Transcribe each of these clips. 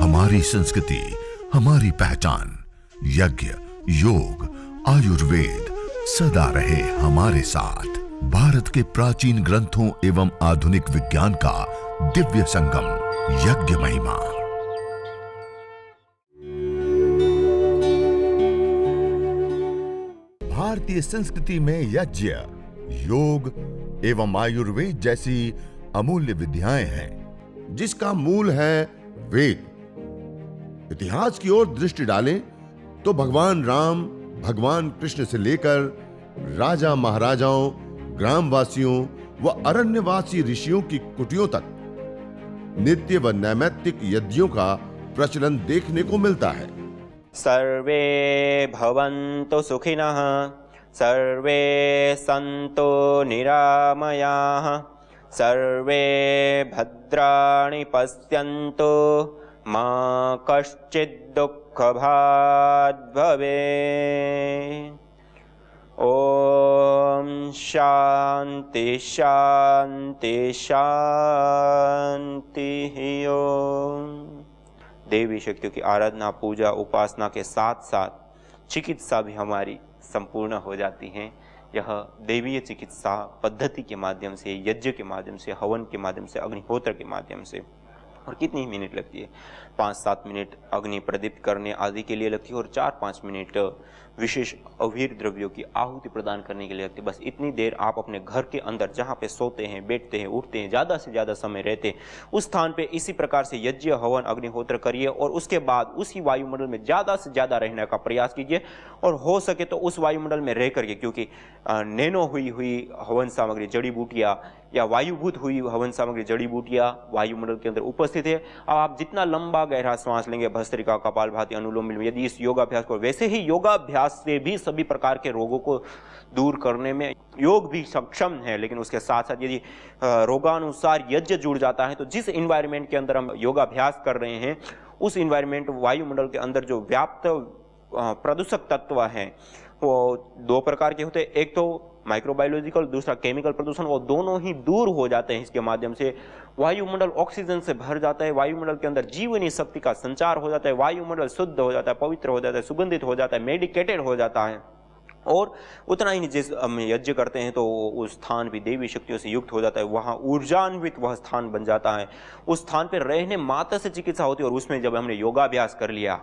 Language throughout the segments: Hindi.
हमारी संस्कृति, हमारी पहचान। यज्ञ, योग, आयुर्वेद सदा रहे हमारे साथ। भारत के प्राचीन ग्रंथों एवं आधुनिक विज्ञान का दिव्य संगम, यज्ञ महिमा। भारतीय संस्कृति में यज्ञ, योग एवं आयुर्वेद जैसी अमूल्य विद्याएं हैं, जिसका मूल है वेद। इतिहास की ओर दृष्टि डालें तो भगवान राम, भगवान कृष्ण से लेकर राजा महाराजाओं, ग्रामवासियों व अरण्यवासी ऋषियों की कुटियों तक नित्य व नैमित्तिक यज्ञों का प्रचलन देखने को मिलता है। सर्वे भवन्तु सुखिनः, सर्वे सन्तु निरामयाः, सर्वे भद्राणि पश्यन्तु, मा कश्चित् दुःखभाग् भवेत्। ओम शांति शांति शांति ओम। देवी शक्तियों की आराधना, पूजा, उपासना के साथ साथ चिकित्सा भी हमारी संपूर्ण हो जाती है। यह देवीय चिकित्सा पद्धति के माध्यम से, यज्ञ के माध्यम से, हवन के माध्यम से, अग्निहोत्र के माध्यम से। और कितनी ही मिनट लगती है? 5-7 मिनट अग्नि प्रदीप्त करने आदि के लिए लगती है और 4-5 मिनट विशेष अवीर द्रव्यों की आहुति प्रदान करने के लिए लगती है। बस इतनी देर आप अपने घर के अंदर जहाँ पे सोते हैं, बैठते हैं, उठते हैं, ज़्यादा से ज़्यादा समय रहते हैं, उस स्थान पे इसी प्रकार से यज्ञ, हवन, अग्निहोत्र करिए और उसके बाद उसी वायुमंडल में ज़्यादा से ज़्यादा रहने का प्रयास कीजिए। और हो सके तो उस वायुमंडल में रह करके, क्योंकि नैनो हुई हवन सामग्री, जड़ी बूटियाँ या वायुभूत हुई हवन सामग्री, जड़ी बूटियाँ वायुमंडल के अंदर उपस्थित है। अब आप जितना लंबा गहरा श्वास लेंगे, भस्त्रिका, कपालभाति, अनुलोम विलोम, यदि इस योगाभ्यास को, वैसे ही योगाभ्यास से भी सभी प्रकार के रोगों को दूर करने में योग भी सक्षम है। लेकिन उसके साथ साथ यदि रोगानुसार यज्ञ जुड़ जाता है तो जिस इन्वायरमेंट के अंदर हम योगाभ्यास कर रहे हैं, उस इन्वायरमेंट, वायुमंडल के अंदर जो व्याप्त प्रदूषक तत्व हैं वो 2 प्रकार के होते हैं। एक तो माइक्रोबायोलॉजिकल, दूसरा केमिकल प्रदूषण। वो दोनों ही दूर हो जाते हैं। इसके माध्यम से वायुमंडल ऑक्सीजन से भर जाता है, वायुमंडल के अंदर जीवनी शक्ति का संचार हो जाता है, वायुमंडल शुद्ध हो जाता है, पवित्र हो जाता है, सुगंधित हो जाता है, मेडिकेटेड हो जाता है। और उतना ही नहीं, जिस हम यज्ञ करते हैं तो उस स्थान भी देवी शक्तियों से युक्त हो जाता है, वहाँ ऊर्जान्वित वह स्थान बन जाता है। उस स्थान पर रहने मात्र से चिकित्सा होती है। और उसमें जब हमने योगाभ्यास कर लिया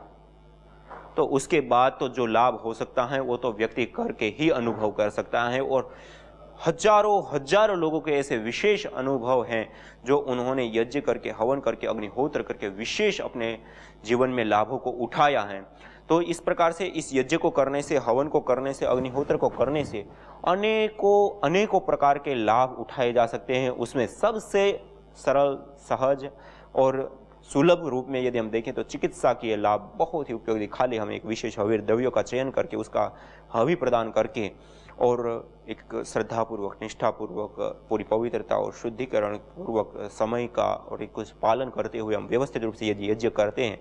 तो उसके बाद तो जो लाभ हो सकता है वो तो व्यक्ति करके ही अनुभव कर सकता है। और हजारों लोगों के ऐसे विशेष अनुभव हैं जो उन्होंने यज्ञ करके, हवन करके, अग्निहोत्र करके विशेष अपने जीवन में लाभों को उठाया है। तो इस प्रकार से इस यज्ञ को करने से, हवन को करने से, अग्निहोत्र को करने से अनेकों प्रकार के लाभ उठाए जा सकते हैं। उसमें सबसे सरल, सहज और सुलभ रूप में यदि हम देखें तो चिकित्सा के ये लाभ बहुत ही उपयोगी। खाली हम एक विशेष हवीर द्रव्यों का चयन करके, उसका हवि प्रदान करके और एक श्रद्धापूर्वक, निष्ठापूर्वक, पूरी पवित्रता और शुद्धिकरण पूर्वक समय का और एक कुछ पालन करते हुए हम व्यवस्थित रूप से यदि यज्ञ करते हैं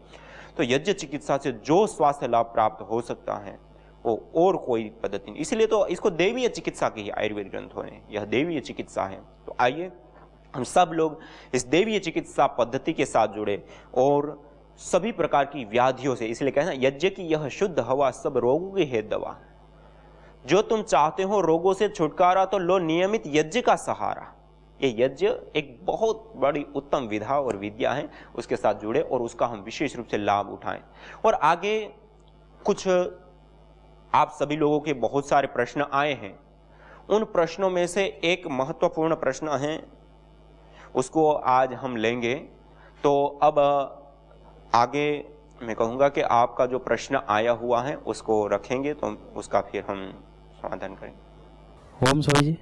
तो यज्ञ चिकित्सा से जो स्वास्थ्य लाभ प्राप्त हो सकता है वो और कोई पद्धति नहीं। इसलिए तो इसको देवीय चिकित्सा की आयुर्वेद ग्रंथों ने, यह देवीय चिकित्सा है। तो आइए हम सब लोग इस देवीय चिकित्सा पद्धति के साथ जुड़े और सभी प्रकार की व्याधियों से, इसलिए कहना यज्ञ की यह शुद्ध हवा सब रोगों की है दवा। जो तुम चाहते हो रोगों से छुटकारा तो लो नियमित यज्ञ का सहारा। ये यज्ञ एक बहुत बड़ी उत्तम विधा और विद्या है, उसके साथ जुड़े और उसका हम विशेष रूप से लाभ उठाएं। और आगे कुछ आप सभी लोगों के बहुत सारे प्रश्न आए हैं। उन प्रश्नों में से एक महत्वपूर्ण प्रश्न है, उसको आज हम लेंगे। तो अब आगे मैं कहूँगा कि आपका जो प्रश्न आया हुआ है उसको रखेंगे तो उसका फिर हम समाधान करेंगे। ओम स्वामी जी।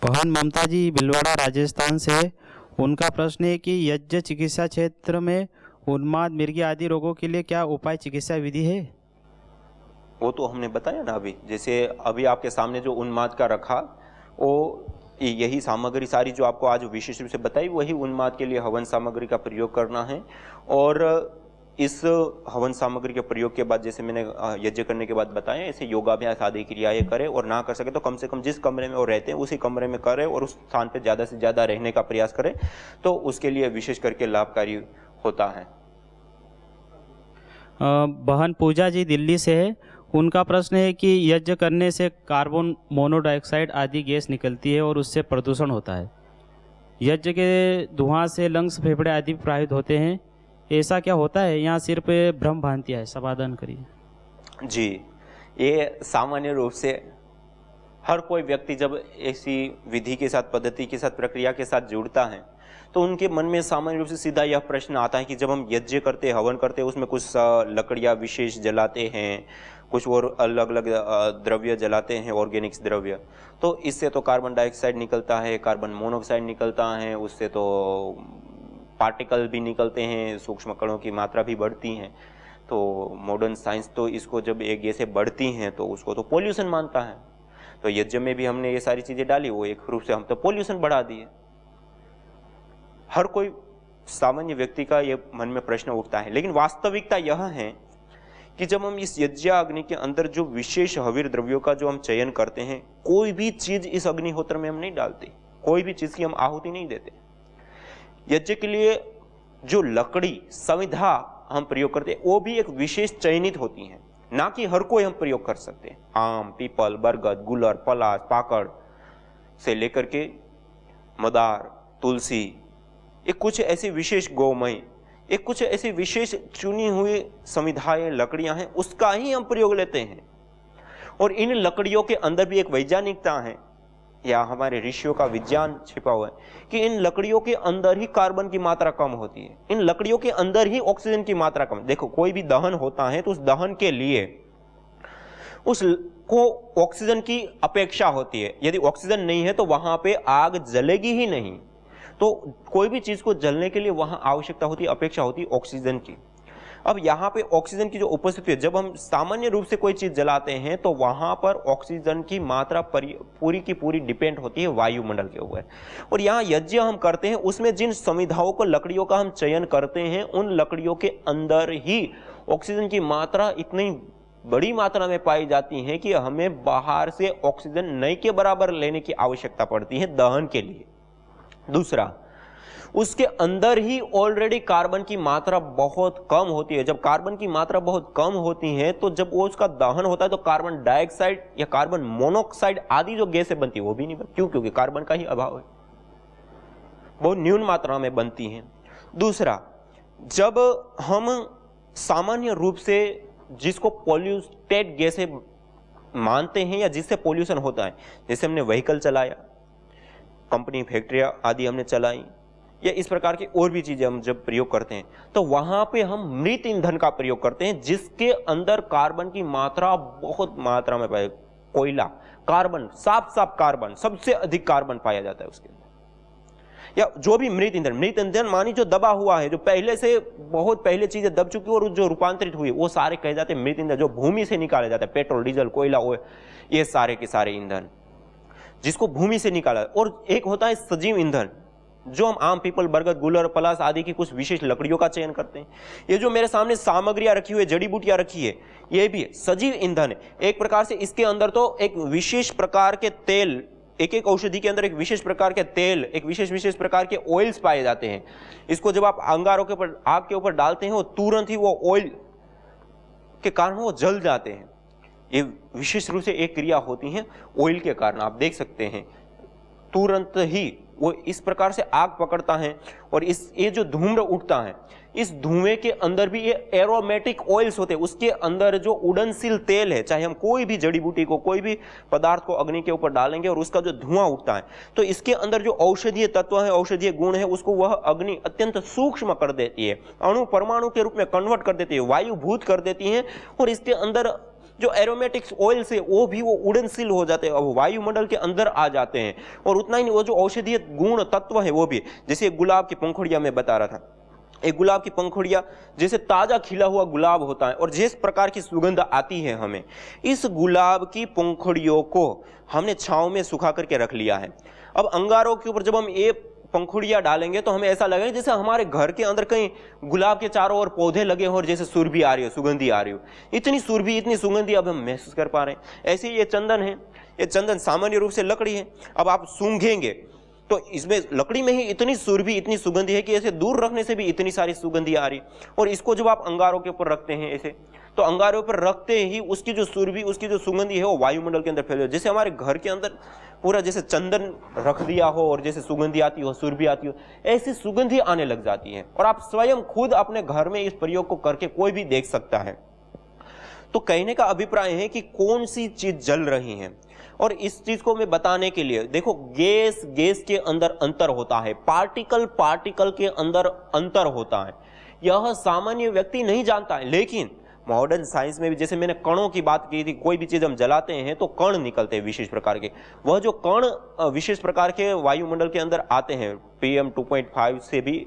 बहन ममता जी भिलवाड़ा राजस्थान से, उनका प्रश्न है कि यज्ञ चिकित्सा क्षेत्र में उन्माद, मिर्गी आदि रोगों के लिए क्या उपाय, चिकित्सा विधि है? वो तो हमने बताया ना अभी। जैसे अभी आपके सामने जो उन्माद का रखा, वो यही सामग्री सारी जो आपको आज विशेष रूप से बताई, वही उन्माद के लिए हवन सामग्री का प्रयोग करना है। और इस हवन सामग्री के प्रयोग के बाद, जैसे मैंने यज्ञ करने के बाद बताया, ऐसे योगाभ्यास आदि क्रियाएं करें। और ना कर सके तो कम से कम जिस कमरे में वो रहते हैं उसी कमरे में करें और उस स्थान पर ज़्यादा से ज़्यादा रहने का प्रयास करें, तो उसके लिए विशेष करके लाभकारी होता है। बहन पूजा जी दिल्ली से है। उनका प्रश्न है कि यज्ञ करने से कार्बन मोनोडाइऑक्साइड आदि गैस निकलती है और उससे प्रदूषण होता है। यज्ञ के धुआं से लंग्स, फेफड़े आदि प्रभावित होते हैं। ऐसा क्या होता है? यहाँ सिर्फ भ्रम भ्रांति है, समाधान करिए। जी, ये सामान्य रूप से हर कोई व्यक्ति जब ऐसी विधि के साथ, पद्धति के साथ, प्रक्रिया के साथ जुड़ता है तो उनके मन में सामान्य रूप से सीधा यह प्रश्न आता है कि जब हम यज्ञ करते हैं, हवन करते हैं, उसमें कुछ लकड़ियाँ विशेष जलाते हैं, कुछ और अलग अलग द्रव्य जलाते हैं, ऑर्गेनिक्स द्रव्य, तो इससे तो कार्बन डाइऑक्साइड निकलता है, कार्बन मोनोऑक्साइड निकलता है, उससे तो पार्टिकल भी निकलते हैं, सूक्ष्म कणों की मात्रा भी बढ़ती है। तो मॉडर्न साइंस तो इसको जब एक गैसें बढ़ती हैं तो उसको तो पोल्यूशन मानता है। तो यज्ञ में भी हमने ये सारी चीज़ें डाली, वो एक रूप से हम तो पोल्यूशन बढ़ा दिए। हर कोई सामान्य व्यक्ति का ये मन में प्रश्न उठता है, लेकिन वास्तविकता यह है कि जब हम इस यज्ञ अग्नि के अंदर जो विशेष हवीर द्रव्यों का जो हम चयन करते हैं, कोई भी चीज इस अग्निहोत्र में हम नहीं डालते, कोई भी चीज की हम आहुति नहीं देते। यज्ञ के लिए जो लकड़ी, संविधा हम प्रयोग करते हैं वो भी एक विशेष चयनित होती है, ना कि हर कोई हम प्रयोग कर सकते हैं। आम, पीपल, बरगद, गुलर, पलाश, पाकड़ से लेकर के मदार, तुलसी, एक कुछ ऐसी विशेष गोमय, एक कुछ ऐसी विशेष चुनी हुई संविधाएं, लकड़ियां हैं, उसका ही हम प्रयोग लेते हैं। और इन लकड़ियों के अंदर भी एक वैज्ञानिकता है या हमारे ऋषियों का विज्ञान छिपा हुआ है कि इन लकड़ियों के अंदर ही कार्बन की मात्रा कम होती है, इन लकड़ियों के अंदर ही ऑक्सीजन की मात्रा कम। देखो, कोई भी दहन होता है तो उस दहन के लिए उसको ऑक्सीजन की अपेक्षा होती है। यदि ऑक्सीजन नहीं है तो वहां पे आग जलेगी ही नहीं। तो कोई भी चीज को जलने के लिए वहां आवश्यकता होती है, अपेक्षा होती है ऑक्सीजन की। अब यहाँ पे ऑक्सीजन की जो उपस्थिति है, जब हम सामान्य रूप से कोई चीज जलाते हैं तो वहां पर ऑक्सीजन की मात्रा पूरी की पूरी डिपेंड होती है वायुमंडल के ऊपर। और यहाँ यज्ञ हम करते हैं, उसमें जिन संविधाओं को, लकड़ियों का हम चयन करते हैं, उन लकड़ियों के अंदर ही ऑक्सीजन की मात्रा इतनी बड़ी मात्रा में पाई जाती है कि हमें बाहर से ऑक्सीजन नहीं के बराबर लेने की आवश्यकता पड़ती है दहन के लिए। दूसरा, उसके अंदर ही ऑलरेडी कार्बन की मात्रा बहुत कम होती है। जब कार्बन की मात्रा बहुत कम होती है तो जब वो उसका दहन होता है तो कार्बन डाइऑक्साइड या कार्बन मोनोऑक्साइड आदि जो गैसें बनती है वो भी नहीं बनती। क्यों? क्योंकि कार्बन का ही अभाव है, बहुत न्यून मात्रा में बनती है। दूसरा, जब हम सामान्य रूप से जिसको पॉल्यूटेड गैसें मानते हैं या जिससे पॉल्यूशन होता है, जैसे हमने व्हीकल चलाया, कंपनी, फैक्ट्रियां आदि हमने चलाई, या इस प्रकार की और भी चीजें हम जब प्रयोग करते हैं तो वहां पे हम मृत ईंधन का प्रयोग करते हैं जिसके अंदर कार्बन की मात्रा बहुत मात्रा में पाए। कोयला, कार्बन, साफ कार्बन, सबसे अधिक कार्बन पाया जाता है उसके अंदर। या जो भी मृत ईंधन मानी जो दबा हुआ है, जो पहले से बहुत पहले चीजें दब चुकी और जो रूपांतरित हुई, वो सारे कहे जाते हैं मृत ईंधन। जो भूमि से निकाले जाते हैं, पेट्रोल, डीजल, कोयला, ये सारे के सारे ईंधन जिसको भूमि से निकाला। और एक होता है सजीव ईंधन, जो हम आम, पीपल, बरगद, गुलर, पलाश आदि की कुछ विशेष लकड़ियों का चयन करते हैं। ये जो मेरे सामने सामग्रियां रखी हुई है, जड़ी बूटियां रखी है, ये भी सजीव ईंधन है। एक प्रकार से इसके अंदर तो एक विशेष प्रकार के तेल, एक एक औषधि के अंदर एक विशेष प्रकार के तेल, एक विशेष प्रकार के ऑयल्स पाए जाते हैं। इसको जब आप अंगारों के ऊपर, आग के ऊपर डालते हैं, वो तुरंत ही वो ऑयल के कारण वो जल जाते हैं। ये विशेष रूप से एक क्रिया होती है ऑयल के कारण। आप देख सकते हैं तुरंत ही वो इस प्रकार से आग पकड़ता है। और ये जो धूम्र उठता है, इस धुएं के अंदर भी ये एरोमेटिक ऑयल्स होते हैं। उसके अंदर जो उड़नशील तेल है, चाहे हम कोई भी जड़ी बूटी को, कोई भी पदार्थ को अग्नि के ऊपर डालेंगे और उसका जो धुआं उठता है, तो इसके अंदर जो औषधीय तत्व है, औषधीय गुण है, उसको वह अग्नि अत्यंत सूक्ष्म कर देती है, अणु परमाणु के रूप में कन्वर्ट कर देती है, वायुभूत कर देती है। और इसके अंदर जो एरोमेटिक्स ऑयल से वो भी वो उड़नशील हो जाते हैं, अब वायुमंडल के अंदर आ जाते हैं। और उतना ही नहीं, वो जो औषधीय गुण तत्व है वो भी, जैसे गुलाब की पंखुड़ियां मैं बता रहा था, एक गुलाब की पंखुड़ियां जैसे ताजा खिला हुआ गुलाब होता है और जिस प्रकार की सुगंध आती है हमें, इस गुलाब की पंखुड़ियों को हमने छांव में सुखा करके रख लिया है। अब अंगारों के ऊपर जब हम ये पंखुड़ियां डालेंगे तो हमें ऐसा लगेगा जैसे हमारे घर के अंदर कहीं गुलाब के चारों ओर पौधे लगे हो और जैसे सुरभि आ रही हो, सुगंधी आ रही हो। इतनी सुरभि, इतनी सुगंधी अब हम महसूस कर पा रहे हैं। ऐसे ही ये चंदन है, ये चंदन सामान्य रूप से लकड़ी है। अब आप सूंघेंगे तो इसमें लकड़ी में ही इतनी सुरभि, इतनी सुगंधी है कि ऐसे दूर रखने से भी इतनी सारी सुगंधी आ रही। और इसको जब आप अंगारों के ऊपर रखते हैं ऐसे, तो अंगारों पर रखते ही उसकी जो सुरभि, उसकी जो सुगंधी है वो वायुमंडल के अंदर फैल जाए। जैसे हमारे घर के अंदर पूरा जैसे चंदन रख दिया हो और जैसे सुगंधी आती हो, सुरभि आती हो, ऐसी सुगंधी आने लग जाती है। और आप स्वयं खुद अपने घर में इस प्रयोग को करके कोई भी देख सकता है। तो कहने का अभिप्राय है कि कौन सी चीज जल रही है, और इस चीज को मैं बताने के लिए देखो, गैस के अंदर अंतर होता है, पार्टिकल के अंदर अंतर होता है। यह सामान्य व्यक्ति नहीं जानता है, लेकिन मॉडर्न साइंस में भी, जैसे मैंने कणों की बात की थी, कोई भी चीज हम जलाते हैं तो कण निकलते हैं विशेष प्रकार के। वह जो कण विशेष प्रकार के वायुमंडल के अंदर आते हैं, PM 2.5 से भी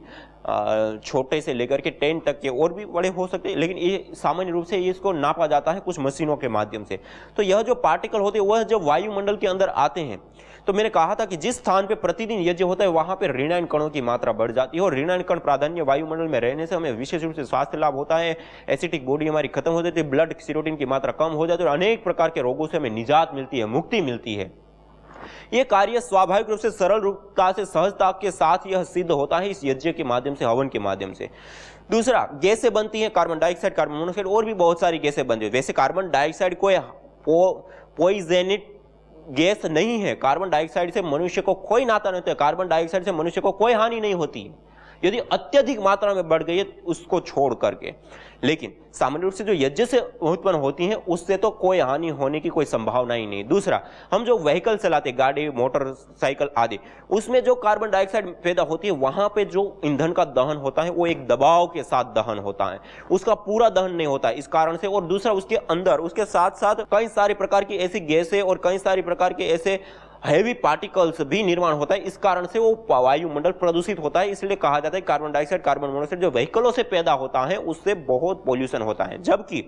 छोटे से लेकर के 10 तक के, और भी बड़े हो सकते हैं, लेकिन ये सामान्य रूप से इसको नापा जाता है कुछ मशीनों के माध्यम से। तो यह जो पार्टिकल होते हैं वह जब वायुमंडल के अंदर आते हैं, तो मैंने कहा था कि जिस स्थान पे प्रतिदिन यज्ञ होता है वहां पे ऋणायन कणों की मात्रा बढ़ जाती है, और ऋणायन कण प्राधान्य वायुमंडल में रहने से हमें विशेष रूप से स्वास्थ्य लाभ होता है। एसिडिक बॉडी हमारी खत्म हो जाती है, ब्लड सीरोटिन की मात्रा कम हो जाती है, और अनेक प्रकार के रोगों से हमें निजात मिलती है, मुक्ति मिलती है। यह कार्य स्वाभाविक रूप से, सरल रूपता से, सहजता के साथ यह सिद्ध होता है इस यज्ञ के माध्यम से, हवन के माध्यम से। दूसरा, गैसें बनती हैं, कार्बन डाइऑक्साइड, कार्बन मोनोऑक्साइड, और भी बहुत सारी गैसें बनती है। वैसे कार्बन डाइऑक्साइड कोई पॉइजनिक गैस नहीं है। कार्बन डाइऑक्साइड से मनुष्य को कोई नाता नहीं होता है, कार्बन डाइऑक्साइड से मनुष्य को कोई हानि नहीं होती है यदि अत्यधिक मात्रा में बढ़ गई है उसको छोड़ करके। लेकिन सामान्य रूप से जो यज्ञ से उत्पन्न होती हैं उससे तो कोई हानि होने की कोई संभावना ही नहीं। दूसरा, हम जो व्हीकल चलाते, गाड़ी, मोटरसाइकिल आदि, उसमें जो कार्बन डाइऑक्साइड पैदा होती है, वहां पे जो ईंधन का दहन होता है वो एक दबाव के साथ दहन होता है, उसका पूरा दहन नहीं होता है इस कारण से। और दूसरा, उसके अंदर उसके साथ साथ कई सारे प्रकार की ऐसी गैसें और कई सारी प्रकार के ऐसे हैवी पार्टिकल्स भी निर्माण होता है, इस कारण से वो वायुमंडल प्रदूषित होता है। इसलिए कहा जाता है कार्बन डाइऑक्साइड, कार्बन मोनोऑक्साइड जो व्हीकलों से पैदा होता है उससे बहुत पॉल्यूशन होता है। जबकि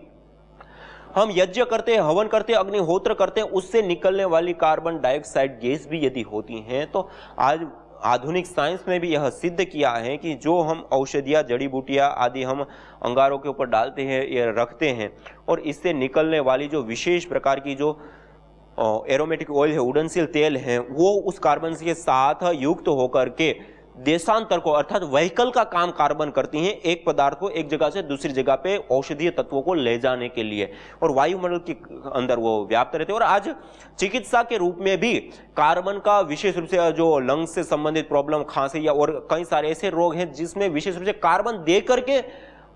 हम यज्ञ करते हैं, हवन करते हैं, अग्निहोत्र करते हैं, उससे निकलने वाली कार्बन डाइऑक्साइड गैस भी यदि होती हैं, तो आज आधुनिक साइंस में भी यह सिद्ध किया है कि जो हम औषधियाँ, जड़ी बूटियाँ आदि हम अंगारों के ऊपर डालते हैं या रखते हैं, और इससे निकलने वाली जो विशेष प्रकार की जो एरोमेटिक ऑयल है, उड़नशील तेल है, वो उस कार्बन के साथ युक्त होकर के देशांतर को, अर्थात व्हीकल का काम कार्बन करती हैं, एक पदार्थ को एक जगह से दूसरी जगह पे औषधीय तत्वों को ले जाने के लिए, और वायुमंडल के अंदर वो व्याप्त रहते हैं। और आज चिकित्सा के रूप में भी कार्बन का विशेष रूप से जो लंग्स से संबंधित प्रॉब्लम, खांसी या और कई सारे ऐसे रोग हैं जिसमें विशेष रूप से कार्बन दे करके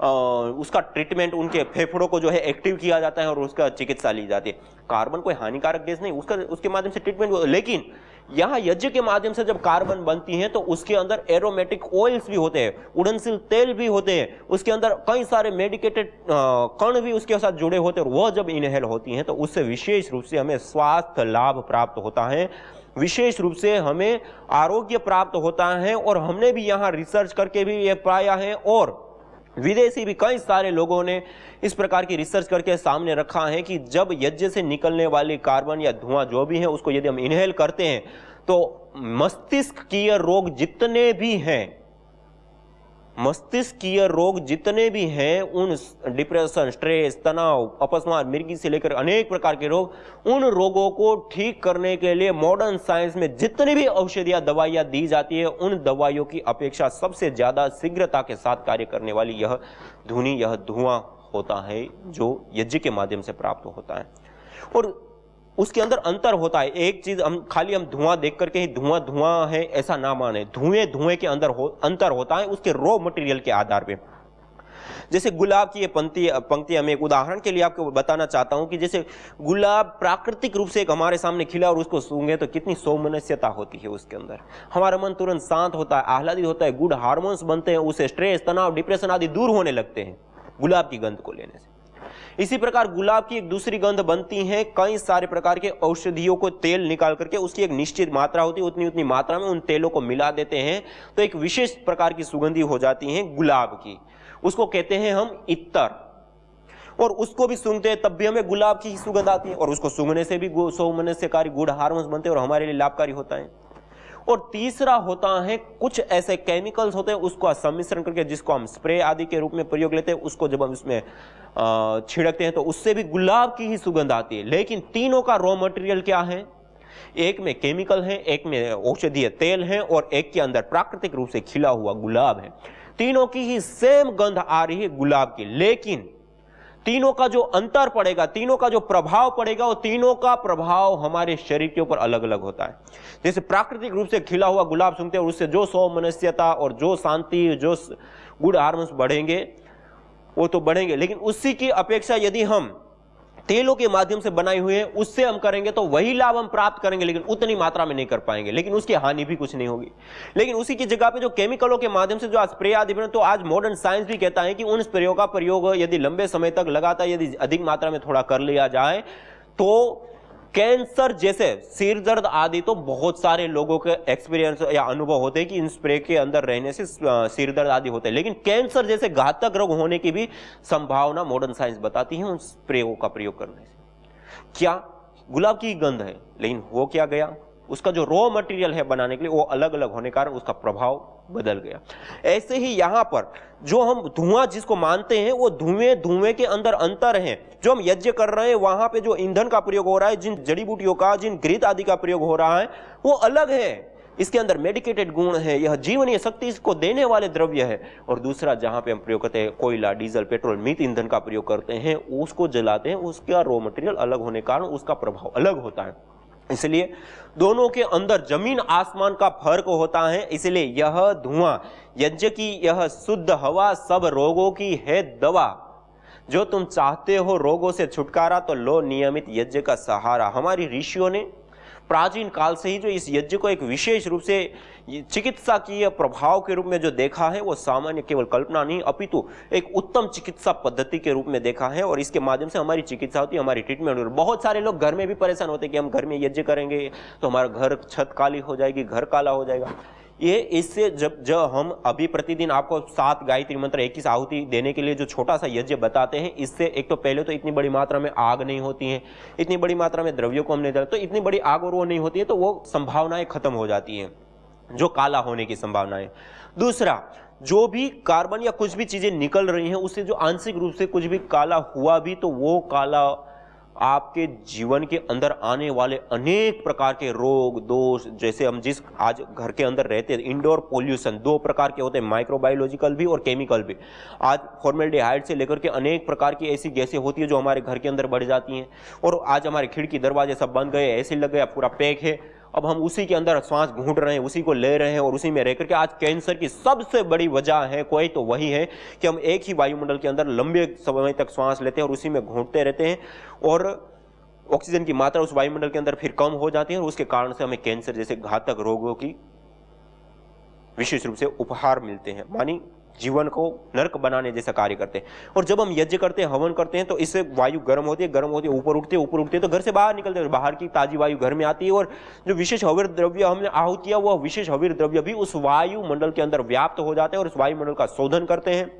उसका ट्रीटमेंट, उनके फेफड़ों को जो है एक्टिव किया जाता है और उसका चिकित्सा ली जाती है। कार्बन कोई हानिकारक गैस नहीं, उसके माध्यम से ट्रीटमेंट। लेकिन यहाँ यज्ञ के माध्यम से जब कार्बन बनती है तो उसके अंदर एरोमेटिक ऑयल्स भी होते हैं, उड़नशील तेल भी होते हैं, उसके अंदर कई सारे मेडिकेटेड कण भी उसके साथ जुड़े होते हैं, और वह जब इनहेल होती हैं तो उससे विशेष रूप से हमें स्वास्थ्य लाभ प्राप्त होता है, विशेष रूप से हमें आरोग्य प्राप्त होता है। और हमने भी यहाँ रिसर्च करके भी ये पाया है, और विदेशी भी कई सारे लोगों ने इस प्रकार की रिसर्च करके सामने रखा है कि जब यज्ञ से निकलने वाली कार्बन या धुआं जो भी है उसको यदि हम इनहेल करते हैं तो मस्तिष्कीय रोग जितने भी हैं, मस्तिष्कीय रोग जितने भी हैं, उन डिप्रेशन, स्ट्रेस, तनाव, अपस्मार, मिर्गी से लेकर अनेक प्रकार के रोग, उन रोगों को ठीक करने के लिए मॉडर्न साइंस में जितनी भी औषधियां, दवाइयां दी जाती है, उन दवाइयों की अपेक्षा सबसे ज्यादा शीघ्रता के साथ कार्य करने वाली यह धुनी, यह धुआं होता है जो यज्ञ के माध्यम से प्राप्त होता है। और उसके अंदर अंतर होता है। एक चीज हम धुआं देख करके ही धुआं है ऐसा ना माने, धुएं के अंदर अंतर होता है उसके रॉ मटेरियल के आधार पे। जैसे गुलाब की ये पंक्ति मैं एक उदाहरण के लिए आपको बताना चाहता हूं कि जैसे गुलाब प्राकृतिक रूप से एक हमारे सामने खिला और उसको सूंघे तो कितनी सौमनस्यता होती है उसके अंदर, हमारा मन तुरंत शांत होता है, आह्लादित होता है, गुड हार्मोन्स बनते हैं, उससे स्ट्रेस, तनाव, डिप्रेशन आदि दूर होने लगते हैं गुलाब की गंध को लेने से। इसी प्रकार गुलाब की एक दूसरी गंध बनती है, कई सारे प्रकार के औषधियों को तेल निकाल करके उसकी एक निश्चित मात्रा होती है, उतनी मात्रा में उन तेलों को मिला देते हैं तो एक विशेष प्रकार की सुगंधी हो जाती है गुलाब की, उसको कहते हैं हम इत्तर। और उसको भी सूंघते हैं तब भी हमें गुलाब की ही सुगंध आती है, और उसको सूंघने से भी सौमनस्यकारी गुड हार्मोन्स बनते हैं और हमारे लिए लाभकारी होता है। और तीसरा होता है कुछ ऐसे केमिकल्स होते हैं उसको सम्मिश्रण करके, जिसको हम स्प्रे आदि के रूप में प्रयोग लेते हैं, उसको जब हम इसमें छिड़कते हैं तो उससे भी गुलाब की ही सुगंध आती है। लेकिन तीनों का रॉ मटेरियल क्या है? एक में केमिकल है, एक में औषधीय तेल है और एक के अंदर प्राकृतिक रूप से खिला हुआ गुलाब है। तीनों की ही सेम गंध आ रही है गुलाब की, लेकिन तीनों का जो अंतर पड़ेगा, तीनों का जो प्रभाव पड़ेगा, वो तीनों का प्रभाव हमारे शरीर के ऊपर अलग अलग होता है। जैसे प्राकृतिक रूप से खिला हुआ गुलाब सूंघते हैं और उससे जो सौमनस्यता और जो शांति, जो गुड हार्मोन्स बढ़ेंगे वो तो बढ़ेंगे, लेकिन उसी की अपेक्षा यदि हम तेलों के माध्यम से बनाई हुई है उससे हम करेंगे तो वही लाभ हम प्राप्त करेंगे, लेकिन उतनी मात्रा में नहीं कर पाएंगे, लेकिन उसकी हानि भी कुछ नहीं होगी। लेकिन उसी की जगह पे जो केमिकलों के माध्यम से जो आज स्प्रे आदि बने, तो आज मॉडर्न साइंस भी कहता है कि उन स्प्रेयों का प्रयोग यदि लंबे समय तक लगातार यदि अधिक मात्रा में थोड़ा कर लिया जाए तो कैंसर जैसे सिर दर्द आदि, तो बहुत सारे लोगों के एक्सपीरियंस या अनुभव होते हैं कि इन स्प्रे के अंदर रहने से सिर दर्द आदि होते हैं, लेकिन कैंसर जैसे घातक रोग होने की भी संभावना मॉडर्न साइंस बताती है उन स्प्रेयों का प्रयोग करने से। क्या गुलाब की गंध है, लेकिन हो क्या गया, उसका जो रॉ मटेरियल है बनाने के लिए वो अलग अलग होने के कारण उसका प्रभाव बदल गया। ऐसे ही यहां पर जो हम धुआं जिसको मानते हैं वो धुएं के अंदर अंतर है। जो हम यज्ञ कर रहे हैं वहां पे जो ईंधन का प्रयोग हो रहा है, जिन जड़ी बूटियों का, जिन घृत आदि का प्रयोग हो रहा है वो अलग है, इसके अंदर मेडिकेटेड गुण है, यह जीवनीय शक्ति इसको देने वाले द्रव्य है। और दूसरा जहां पे हम प्रयोग करते हैं कोयला, डीजल, पेट्रोल, मृत ईंधन का प्रयोग करते हैं, उसको जलाते हैं, उसका रॉ मटेरियल अलग होने के कारण उसका प्रभाव अलग होता है। इसलिए दोनों के अंदर जमीन आसमान का फर्क होता है। इसलिए यह धुआं, यज्ञ की यह शुद्ध हवा सब रोगों की है दवा। जो तुम चाहते हो रोगों से छुटकारा तो लो नियमित यज्ञ का सहारा। हमारी ऋषियों ने प्राचीन काल से ही जो इस यज्ञ को एक विशेष रूप से चिकित्सा की प्रभाव के रूप में जो देखा है, वो सामान्य केवल कल्पना नहीं अपितु एक उत्तम चिकित्सा पद्धति के रूप में देखा है। और इसके माध्यम से हमारी चिकित्सा होती है, हमारी ट्रीटमेंट होती है। बहुत सारे लोग घर में भी परेशान होते हैं कि हम घर में यज्ञ करेंगे तो हमारा घर, छत काली हो जाएगी, घर काला हो जाएगा। ये इससे जब हम अभी प्रतिदिन आपको 7 गायत्री मंत्र 21 आहुति देने के लिए जो छोटा सा यज्ञ बताते हैं, इससे एक तो पहले तो इतनी बड़ी मात्रा में आग नहीं होती है, इतनी बड़ी मात्रा में द्रव्यों को हमने डाला तो इतनी बड़ी आग और वो नहीं होती है, तो वो संभावनाएं खत्म हो जाती हैं, जो काला होने की संभावनाएं। दूसरा, जो भी कार्बन या कुछ भी चीजें निकल रही हैं उससे जो आंशिक रूप से कुछ भी काला हुआ भी, तो वो काला आपके जीवन के अंदर आने वाले अनेक प्रकार के रोग दोष, जैसे हम जिस आज घर के अंदर रहते हैं, इंडोर पोल्यूशन 2 प्रकार के होते हैं, माइक्रोबायोलॉजिकल भी और केमिकल भी। आज फॉर्मेल्डिहाइड से लेकर के अनेक प्रकार की ऐसी गैसें होती है जो हमारे घर के अंदर बढ़ जाती हैं। और आज हमारे खिड़की दरवाजे सब बंद गए, ऐसे लग गया, पूरा पैक है, अब हम उसी के अंदर श्वास घूंट रहे हैं, उसी को ले रहे हैं और उसी में रह करके आज कैंसर की सबसे बड़ी वजह है कोई तो वही है कि हम एक ही वायुमंडल के अंदर लंबे समय तक श्वास लेते हैं और उसी में घूंटते रहते हैं और ऑक्सीजन की मात्रा उस वायुमंडल के अंदर फिर कम हो जाती है और उसके कारण से हमें कैंसर जैसे घातक रोगों की विशेष रूप से उपहार मिलते हैं, मानी जीवन को नरक बनाने जैसा कार्य करते हैं। और जब हम यज्ञ करते हैं, हवन करते हैं, तो इससे वायु गर्म होती है, ऊपर उठती है तो घर से बाहर निकलते हैं, बाहर की ताजी वायु घर में आती है और जो विशेष हवीर द्रव्य हमने आहूत किया वह विशेष हवीर द्रव्य भी उस वायुमंडल के अंदर व्याप्त हो जाते हैं और उस वायुमंडल का शोधन करते हैं,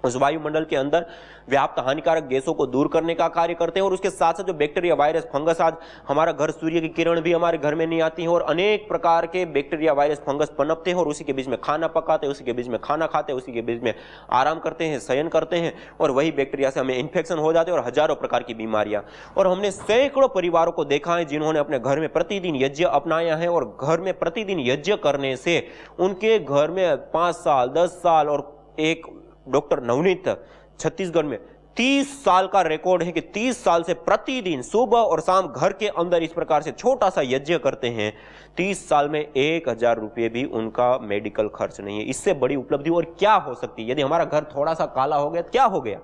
उस वायुमंडल के अंदर व्याप्त हानिकारक गैसों को दूर करने का कार्य करते हैं। और उसके साथ साथ जो बैक्टीरिया, वायरस, फंगस, आज हमारा घर सूर्य की किरण भी हमारे घर में नहीं आती है और अनेक प्रकार के बैक्टीरिया, वायरस, फंगस पनपते हैं और उसी के बीच में खाना पकाते हैं, उसी के बीच में खाना खाते हैं, उसी के बीच में आराम करते हैं, शयन करते हैं और वही बैक्टीरिया से हमें इन्फेक्शन हो जाते हैं और हजारों प्रकार की बीमारियां। और हमने सैकड़ों परिवारों को देखा है जिन्होंने अपने घर में प्रतिदिन यज्ञ अपनाया है और घर में प्रतिदिन यज्ञ करने से उनके घर में 5 साल 10 साल और एक डॉक्टर नवनीत छत्तीसगढ़ में 30 साल का रिकॉर्ड है कि 30 साल से प्रतिदिन सुबह और शाम घर के अंदर इस प्रकार से छोटा सा यज्ञ करते हैं। 30 साल में 1000 रुपये भी उनका मेडिकल खर्च नहीं है। इससे बड़ी उपलब्धि और क्या हो सकती है? यदि हमारा घर थोड़ा सा काला हो गया तो क्या हो गया,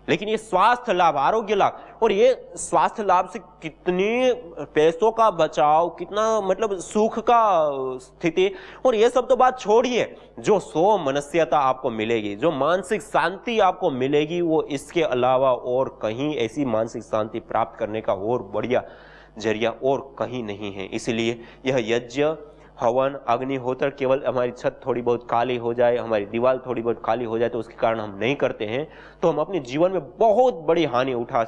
लेकिन ये स्वास्थ्य लाभ, आरोग्य लाभ, और ये स्वास्थ्य लाभ से कितने पैसों का बचाव, कितना मतलब सुख का स्थिति, और ये सब तो बात छोड़िए, जो मनस्यता आपको मिलेगी, जो मानसिक शांति आपको मिलेगी, वो इसके अलावा और कहीं ऐसी मानसिक शांति प्राप्त करने का और बढ़िया जरिया और कहीं नहीं है। इसलिए यह यज्ञ, हवन, अग्निहोत्र केवल हमारी छत थोड़ी बहुत काली हो जाए, हमारी दीवार थोड़ी बहुत काली हो जाए तो उसके कारण हम नहीं करते हैं, तो हम अपने जीवन में बहुत बड़ी हानि उठा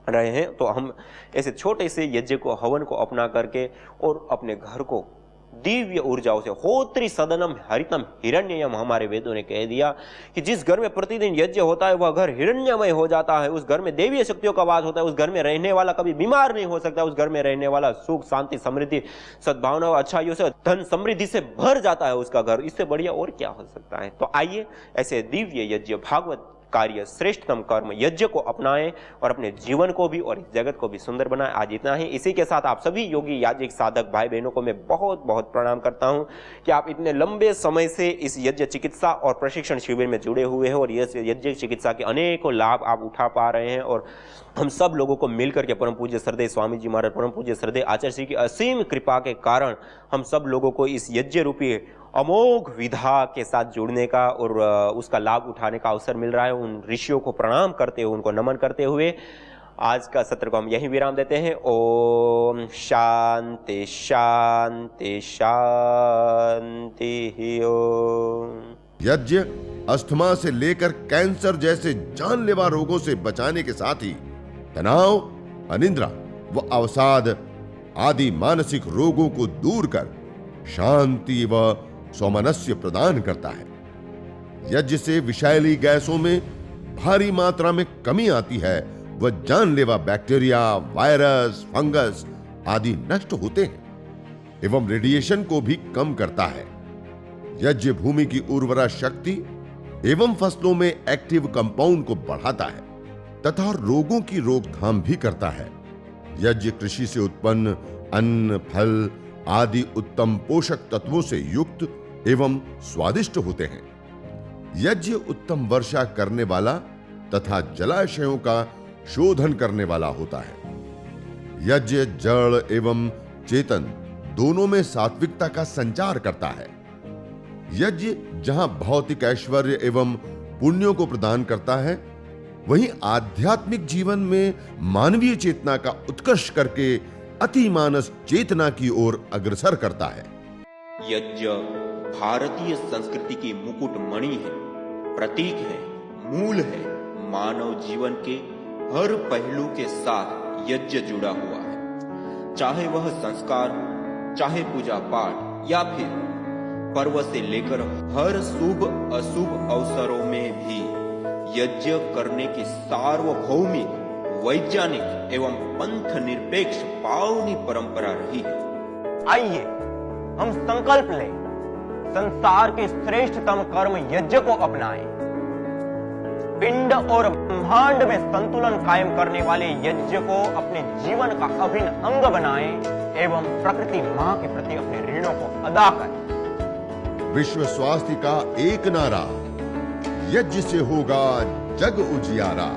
रहे हैं। तो हम ऐसे छोटे से यज्ञ को, हवन को अपना करके और अपने घर को दिव्य ऊर्जाओं से। होत्री सदनम हरितम हिरण्ययम, हमारे वेदों ने कह दिया कि जिस घर में प्रतिदिन यज्ञ होता है वह घर हिरण्यमय हो जाता है। उस घर में देवीय शक्तियों का वास होता है। उस घर में रहने वाला कभी बीमार नहीं हो सकता। उस घर में रहने वाला सुख, शांति, समृद्धि, सद्भावना और अच्छाइयों से, धन समृद्धि से भर जाता है उसका घर। इससे बढ़िया और क्या हो सकता है। तो आइए ऐसे दिव्य यज्ञ, भागवत कार्य, श्रेष्ठतम कर्म यज्ञ को अपनाएं और अपने जीवन को भी और इस जगत को भी सुंदर बनाएं। आज इतना ही। इसी के साथ आप सभी योगी, याज्ञिक, साधक भाई बहनों को मैं बहुत बहुत प्रणाम करता हूं कि आप इतने लंबे समय से इस यज्ञ चिकित्सा और प्रशिक्षण शिविर में जुड़े हुए हैं और ये यज्ञ चिकित्सा के अनेकों लाभ आप उठा पा रहे हैं। और हम सब लोगों को मिलकर के परम पूज्य श्रद्धेय स्वामी जी महाराज, परम पूज्य श्रद्धेय आचार्य श्री की असीम कृपा के कारण हम सब लोगों को इस यज्ञ रूपी अमोघ विधा के साथ जुड़ने का और उसका लाभ उठाने का अवसर मिल रहा है। उन ऋषियों को प्रणाम करते हुए, उनको नमन करते हुए आज का सत्र को हम यहीं विराम देते हैं। ओम शांति शांति शांति। ओम। यज्ञ अस्थमा से लेकर कैंसर जैसे जानलेवा रोगों से बचाने के साथ ही तनाव, अनिद्रा व अवसाद आदि मानसिक रोगों को दूर कर शांति व सौमनस्य प्रदान करता है। यज्ञ से विषैली गैसों में भारी मात्रा में कमी आती है व जानलेवा बैक्टीरिया, वायरस, फंगस आदि नष्ट होते हैं एवं रेडिएशन को भी कम करता है। यज्ञ भूमि की उर्वरा शक्ति एवं फसलों में एक्टिव कंपाउंड को बढ़ाता है तथा रोगों की रोकथाम भी करता है। यज्ञ कृषि से उत्पन्न अन्न, फल आदि उत्तम पोषक तत्वों से युक्त एवं स्वादिष्ट होते हैं। यज्ञ उत्तम वर्षा करने वाला तथा जलाशयों का शोधन करने वाला होता है। यज्ञ जड़ एवं चेतन दोनों में सात्विकता का संचार करता है। यज्ञ जहां भौतिक ऐश्वर्य एवं पुण्यों को प्रदान करता है, वहीं आध्यात्मिक जीवन में मानवीय चेतना का उत्कर्ष करके अतिमानस चेतना की ओर अग्रसर करता है। यज्ञ भारतीय संस्कृति की मुकुट मणि है, प्रतीक है, मूल है। मानव जीवन के हर पहलू के साथ यज्ञ जुड़ा हुआ है। चाहे वह संस्कार, चाहे पूजा पाठ या फिर पर्व से लेकर हर शुभ अशुभ अवसरों में भी यज्ञ करने की सार्वभौमिक, वैज्ञानिक एवं पंथ निरपेक्ष पावनी परंपरा रही है। आइए हम संकल्प लें, संसार के श्रेष्ठतम कर्म यज्ञ को अपनाएं। पिंड और ब्रह्मांड में संतुलन कायम करने वाले यज्ञ को अपने जीवन का अभिन्न अंग बनाएं एवं प्रकृति मां के प्रति अपने ऋणों को अदा करें। विश्व स्वास्थ्य का एक नारा, यज्ञ से होगा जग उजियारा।